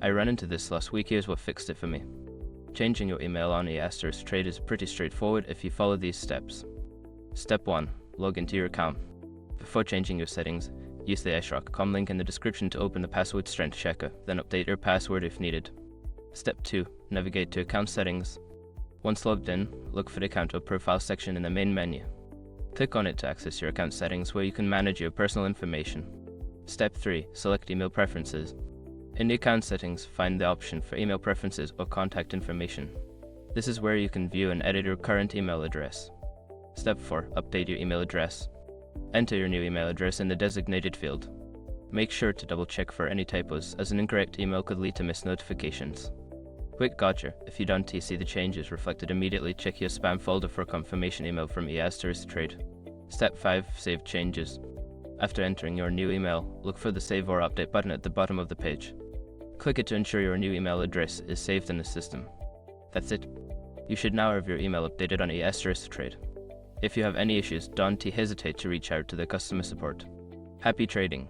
I ran into this last week. Here's what fixed it for me. Changing your email on ETRADE is pretty straightforward if you follow these steps. Step 1. Log into your account. Before changing your settings, use the ETRADE.com link in the description to open the password strength checker, then update your password if needed. Step 2. Navigate to account settings. Once logged in, look for the account or profile section in the main menu. Click on it to access your account settings where you can manage your personal information. Step 3. Select email preferences. In the account settings, find the option for email preferences or contact information. This is where you can view and edit your current email address. Step 4. Update your email address. Enter your new email address in the designated field. Make sure to double check for any typos, as an incorrect email could lead to missed notifications. Quick gotcha, if you don't see the changes reflected immediately, check your spam folder for a confirmation email from ETRADE. Step 5. Save changes. After entering your new email, look for the Save or Update button at the bottom of the page. Click it to ensure your new email address is saved in the system. That's it. You should now have your email updated on ETRADE. If you have any issues, don't hesitate to reach out to the customer support. Happy trading!